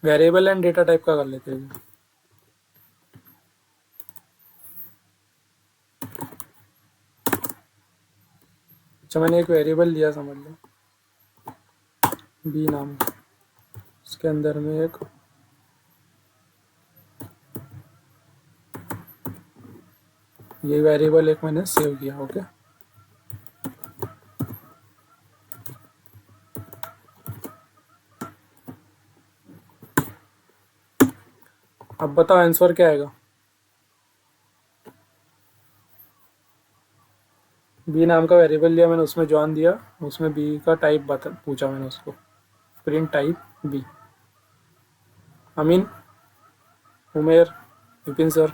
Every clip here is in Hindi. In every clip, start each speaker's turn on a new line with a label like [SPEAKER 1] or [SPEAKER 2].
[SPEAKER 1] वेरिएबल एंड डेटा टाइप का कर लेते हैं। अच्छा, मैंने एक वेरिएबल लिया, समझ लो बी नाम का, उसके अंदर में एक ये वेरिएबल एक मैंने सेव किया। ओके, अब बताओ आंसर क्या आएगा। बी नाम का वेरिएबल लिया मैंने, उसमें जॉन दिया, उसमें बी का टाइप बता पूछा मैंने उसको, print type B. Amin, Umer, Vipin sir,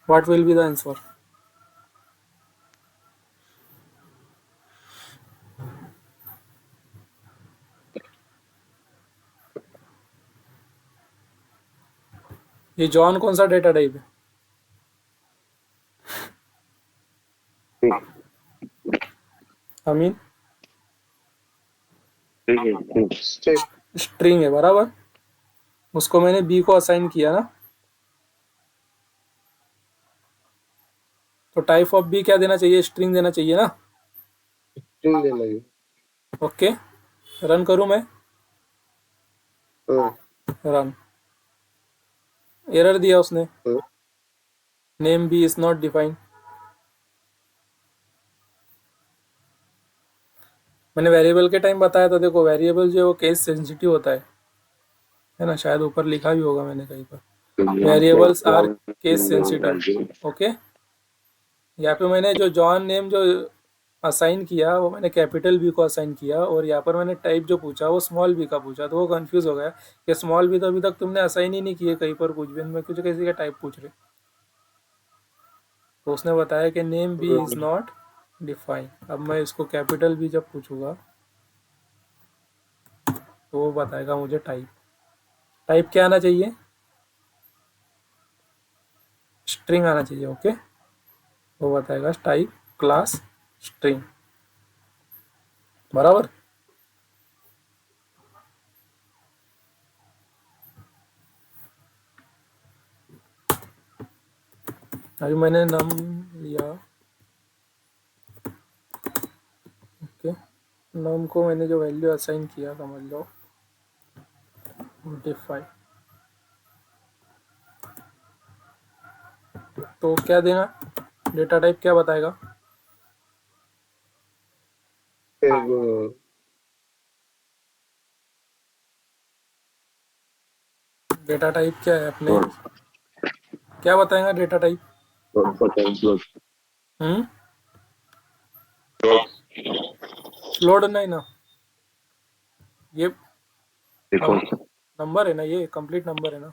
[SPEAKER 1] what will be the answer? ये जॉन कौन सा डेटा टाइप है? अमीन, स्ट्रिंग है, बराबर। उसको मैंने बी को असाइन किया ना, तो टाइप ऑफ बी क्या देना चाहिए? स्ट्रिंग देना चाहिए ना।
[SPEAKER 2] स्ट्रिंग देना है।
[SPEAKER 1] ओके, रन करूं मैं?
[SPEAKER 2] हाँ,
[SPEAKER 1] रन। एरर दिया उसने,
[SPEAKER 2] हाँ,
[SPEAKER 1] name B is not defined. मैंने वेरिएबल के टाइम बताया था, देखो वेरिएबल जो है वो केस सेंसिटिव होता है ना, शायद ऊपर लिखा भी होगा मैंने कहीं पर, variables are case sensitive. Okay, यहाँ पे मैंने जो जॉन नेम जो असाइन किया वो मैंने कैपिटल बी को असाइन किया, और यहाँ पर मैंने टाइप जो पूछा वो स्मॉल बी का पूछा, तो वो कंफ्यूज हो गया कि स्मॉल बी तो अभी तक तुमने असाइन ही नहीं किए कहीं पर कुछ भी, मैं कुछ किसी का टाइप पूछ रहे। तो उसने बताया कि name B is not define. अब मैं इसको कैपिटल बी जब पूछूंगा तो वो बताएगा मुझे टाइप। टाइप क्या आना चाहिए? स्ट्रिंग आना चाहिए। ओके, वो बताएगा टाइप क्लास स्ट्रिंग, बराबर। अभी मैंने नम लिया। ओके, नम को मैंने जो वैल्यू असाइन किया, समझ लो डिफाइन, तो क्या देना? डेटा टाइप क्या बताएगा?
[SPEAKER 2] फिर वो
[SPEAKER 1] डेटा टाइप क्या है अपने, क्या बताएगा डेटा टाइप? हम्म, फ्लोट नहीं ना, ये नंबर है ना, ये कंप्लीट नंबर है ना।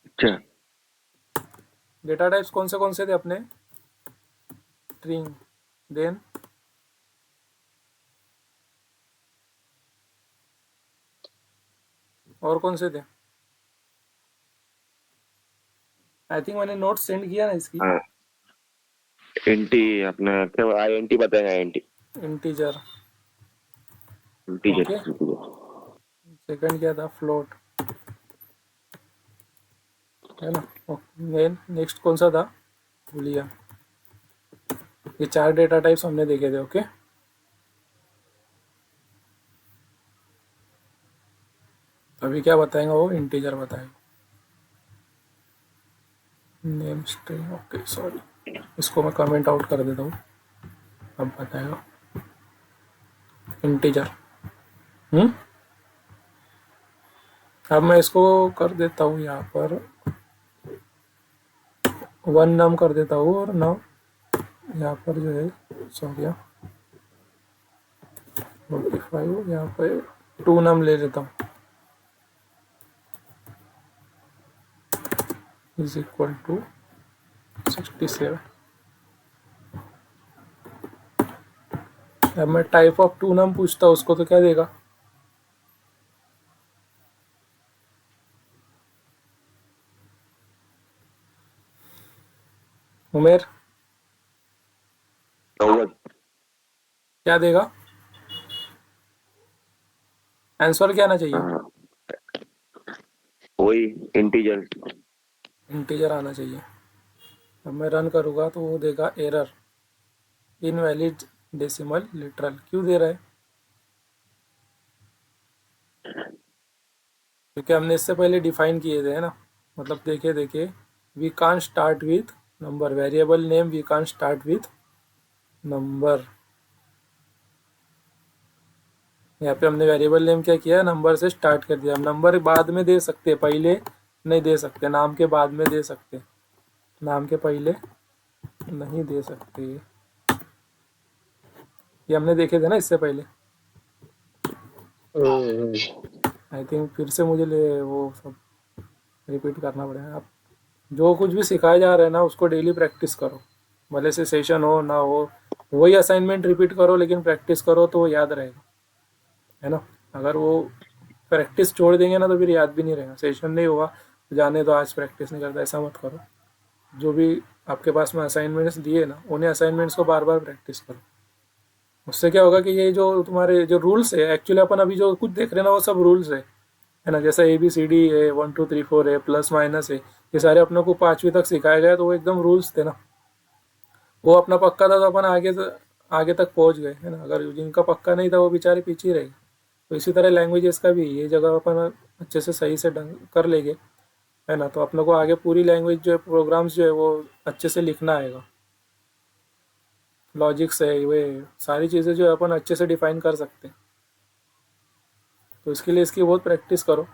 [SPEAKER 3] अच्छा,
[SPEAKER 1] डेटा टाइप्स कौन से थे अपने? स्ट्रिंग, देन और कौन से थे? आई थिंक मैंने नोट सेंड किया ना इसकी।
[SPEAKER 3] हाँ, एंटी अपना क्या आईएनटी बताएगा, INT
[SPEAKER 1] integer.
[SPEAKER 3] Integer.
[SPEAKER 1] Okay, second क्या था? फ्लोट, है ना। देन नेक्स्ट कौन सा था? बूलियन। ये चार डेटा टाइप्स हमने देखे थे। ओके, अभी क्या बताएंगा वो? इंटीजर बताएगा, नेम स्ट्रिंग। ओके सॉरी, इसको मैं कमेंट आउट कर देता हूँ। अब बताएगा इंटीजर। अब मैं इसको कर देता हूँ यहाँ पर, वन नम कर देता हूँ, और नम यहाँ पर जो है, सॉरी 45, यहाँ पे टू नम ले लेता हूँ, इज इक्वल टू 67। अब मैं टाइप ऑफ टू नम पूछता हूँ उसको, तो क्या देगा? उमेर,
[SPEAKER 3] 90।
[SPEAKER 1] क्या देगा? आंसर क्या आना चाहिए?
[SPEAKER 3] हाँ, वही इंटीजर।
[SPEAKER 1] इंटीजर आना चाहिए। अब मैं रन करूँगा तो वो देगा एरर, इनवैलिड डेसिमल लिटरल। क्यों दे रहा है? क्योंकि हमने इससे पहले डिफाइन किए थे, है ना। मतलब देखिए देखिए, we can start with number, variable name we can start with number. यहाँ पे हमने वेरिएबल नेम क्या किया, नंबर से स्टार्ट कर दिया। हम नंबर बाद में दे सकते, पहले नहीं दे सकते, नाम के बाद में दे सकते, नाम के पहले नहीं दे सकते। ये हमने देखे थे ना इससे पहले। आई थिंक फिर से मुझे वो सब रिपीट करना पड़ेगा। आप जो कुछ भी सिखाया जा रहा है ना, उसको डेली प्रैक्टिस करो, भले से सेशन हो ना हो। वही असाइनमेंट रिपीट करो, लेकिन प्रैक्टिस करो तो वो याद रहेगा, है ना। अगर वो प्रैक्टिस छोड़ देंगे ना तो फिर याद भी नहीं रहेगा। सेशन नहीं हुआ तो जाने दो, आज प्रैक्टिस नहीं करता, ऐसा मत करो। जो भी आपके पास में असाइनमेंट्स दिए ना, उन्हें असाइनमेंट्स को बार बार प्रैक्टिस करो। उससे क्या होगा कि ये जो तुम्हारे जो रूल्स है, एक्चुअली अपन अभी जो कुछ देख रहे हैं ना, वो सब रूल्स है ना। जैसा ABCD है, 1 2 3 4 है, प्लस माइनस है, ये सारे अपने को 5वीं तक सिखाए गए, तो वो एकदम रूल्स थे ना। वो अपना पक्का था तो अपन आगे तक पहुंच गए, है ना। अगर जिनका पक्का नहीं था वो बेचारे पीछे ही रह गए। तो इसी तरह लैंग्वेजेस का भी ये जगह अपन अच्छे से सही से ढंग कर लेंगे, है ना, तो अपने को आगे पूरी लैंग्वेज जो है, प्रोग्राम्स जो है वो अच्छे से लिखना आएगा। लॉजिक्स है, वे सारी चीज़ें जो है अपन अच्छे से डिफाइन कर सकते हैं। तो इसके लिए इसकी बहुत प्रैक्टिस करो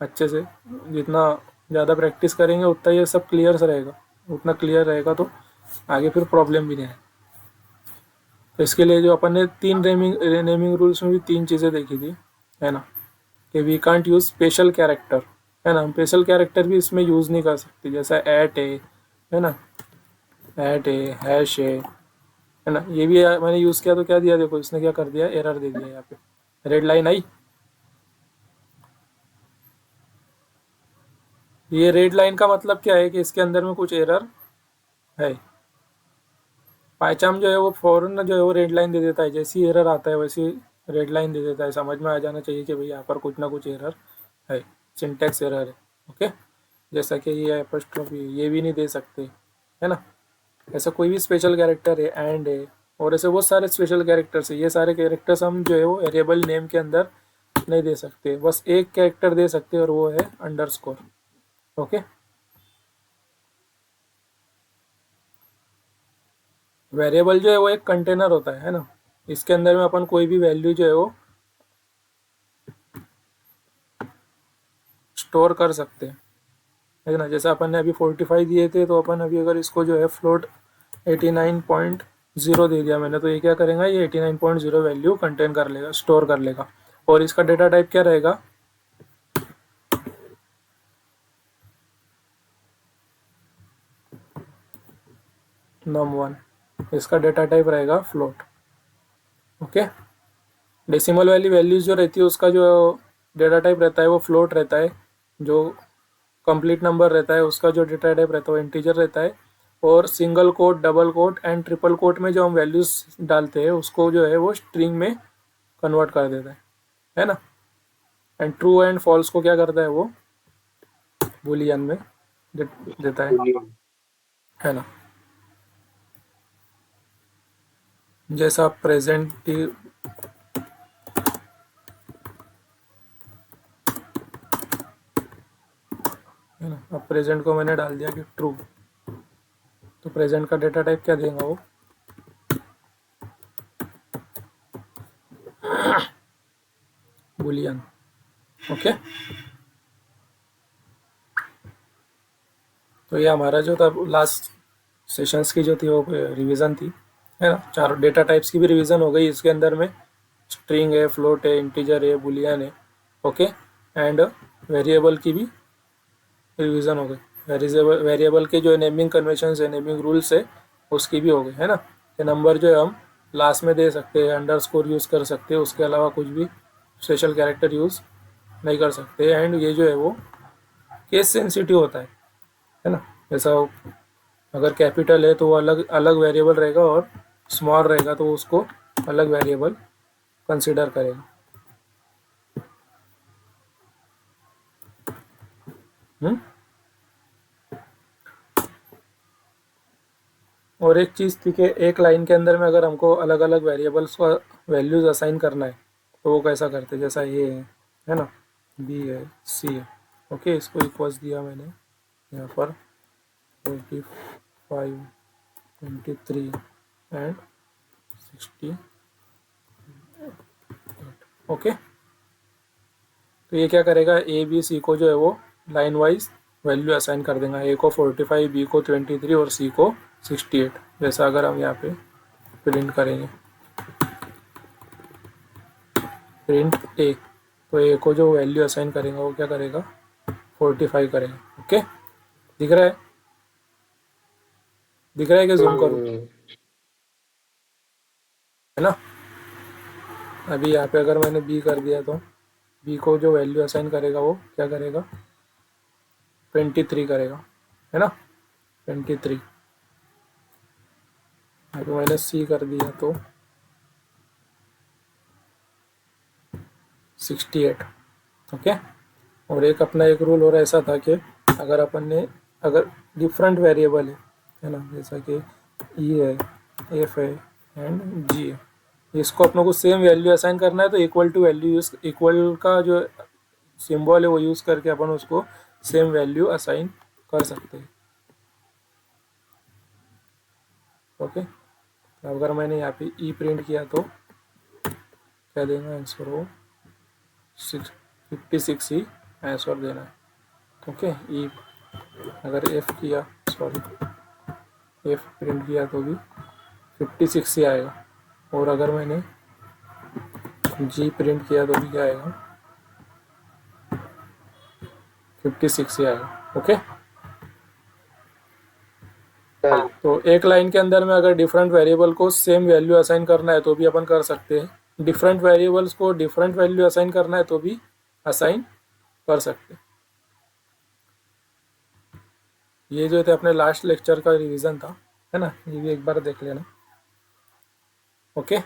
[SPEAKER 1] अच्छे से। जितना ज़्यादा प्रैक्टिस करेंगे उतना ये सब क्लियर से रहेगा, उतना क्लियर रहेगा तो आगे फिर प्रॉब्लम भी नहीं है। तो इसके लिए जो अपन ने 3 नेमिंग रूल्स में भी 3 चीज़ें देखी थी, है ना, कि we can't use special character, है ना। हम स्पेशल कैरेक्टर भी इसमें यूज़ नहीं कर सकते, जैसा एट है ना, एट हैश है ना। ये भी मैंने यूज़ किया तो क्या दिया, देखो इसने क्या कर दिया, एरर दे दिया। यहाँ पे रेड लाइन आई। ये रेड लाइन का मतलब क्या है कि इसके अंदर में कुछ एरर है। पाइचाम जो है वो फौरन जो है वो रेड लाइन दे देता है, जैसी एरर आता है वैसी रेड लाइन दे देता है। समझ में आ जाना चाहिए कि भाई यहाँ पर कुछ ना कुछ एरर है, सिंटैक्स एरर है। ओके, जैसा कि ये एपोस्ट्रोफी ये भी नहीं दे सकते, है ना। ऐसा कोई भी स्पेशल कैरेक्टर है, एंड है, और ऐसे बहुत सारे स्पेशल कैरेक्टर्स है। ये सारे कैरेक्टर्स हम जो है वो वेरिएबल नेम के अंदर नहीं दे सकते, बस एक कैरेक्टर दे सकते हैं और वो है अंडरस्कोर। ओके, वेरिएबल जो है वो एक कंटेनर होता है ना। इसके अंदर में अपन कोई भी वैल्यू जो है वो स्टोर कर सकते हैं, है ना। जैसे अपन ने अभी 45 दिए थे, तो अपन अभी अगर इसको जो है फ्लोट 89.0 दे दिया मैंने, तो ये क्या करेगा, ये 89.0 वैल्यू कंटेन कर लेगा, स्टोर कर लेगा। और इसका डेटा टाइप क्या रहेगा, num1। इसका डेटा टाइप रहेगा फ्लोट। ओके, डेसिमल वाली वैल्यूज जो रहती है उसका जो डेटा टाइप रहता है वो फ्लोट रहता है। जो कंप्लीट नंबर रहता है उसका जो डेटा टाइप रहता है वो इंटीजर रहता है। और single quote, double quote and triple quote में जो हम वैल्यूज डालते हैं उसको जो है वो स्ट्रिंग में कन्वर्ट कर देता है ना। एंड ट्रू एंड फॉल्स को क्या करता है, वो बुलियन में देता है ना। जैसा प्रेजेंट है ना, अब प्रेजेंट को मैंने डाल दिया कि ट्रू, तो प्रेजेंट का डेटा टाइप क्या देगा वो, बुलियन। ओके, तो ये हमारा जो था लास्ट सेशंस की जो थी वो रिवीजन थी, है ना। चारों डेटा टाइप्स की भी रिवीजन हो गई इसके अंदर में। स्ट्रिंग है, फ्लोट है, इंटीजर है, बुलियन है। ओके, एंड वेरिएबल की भी रिवीजन हो गई। वेरिएबल के जो नेमिंग कन्वेंशन है, नेमिंग रूल्स है, उसकी भी हो गई, है ना। ये नंबर जो है हम लास्ट में दे सकते हैं, अंडरस्कोर यूज़ कर सकते हैं, उसके अलावा कुछ भी स्पेशल कैरेक्टर यूज़ नहीं कर सकते। एंड ये जो है वो केस सेंसिटिव होता है ना। जैसा अगर कैपिटल है तो वो अलग अलग वेरिएबल रहेगा, और स्मॉल रहेगा तो उसको अलग वेरिएबल कंसिडर करेगा। और एक चीज़ थी कि एक लाइन के अंदर में अगर हमको अलग अलग वेरिएबल्स का वैल्यूज असाइन करना है तो वो कैसा करते, जैसा ये है ना, बी है, सी है, ओके, इसको इक्वल्स दिया मैंने यहाँ पर 45, 23 एंड 60, ओके। तो ये क्या करेगा, ए बी सी को जो है वो लाइन वाइज वैल्यू असाइन कर देगा, ए को 45, बी को 23 और सी को 68। जैसा अगर हम यहाँ पे प्रिंट करेंगे प्रिंट ए, तो ए को जो वैल्यू असाइन करेगा वो क्या करेगा, 45 करेगा, ओके। दिख रहा है, दिख रहा है कि जूम करूँ, है ना। अभी यहाँ पे अगर मैंने बी कर दिया तो बी को जो वैल्यू असाइन करेगा वो क्या करेगा, 23 करेगा, है ना, 23। यहाँ पे मैंने सी कर दिया तो 68, ओके। और एक अपना एक रूल और ऐसा था कि अगर अपन ने अगर डिफरेंट वेरिएबल है ना, जैसा कि ई है, एफ है एंड जी है, इसको अपने को सेम वैल्यू असाइन करना है तो equal to value use, equal का जो सिंबल है वो यूज़ करके अपन उसको सेम वैल्यू असाइन कर सकते हैं, ओके। तो अगर मैंने यहाँ पे ई प्रिंट किया तो क्या देना आंसर हो, 56 ही आंसर देना है, ओके। ई अगर एफ किया, सॉरी एफ प्रिंट किया तो भी 56 ही आएगा, और अगर मैंने जी प्रिंट किया तो भी क्या आएगा, 56 ही आएगा, ओके। तो एक लाइन के अंदर में अगर डिफरेंट वेरिएबल को सेम वैल्यू असाइन करना है तो भी अपन कर सकते हैं, डिफरेंट वेरिएबल्स को डिफरेंट वैल्यू असाइन करना है तो भी असाइन कर सकते हैं। ये जो थे अपने लास्ट लेक्चर का रिवीजन था, है ना, ये भी एक बार देख लेना, ओके।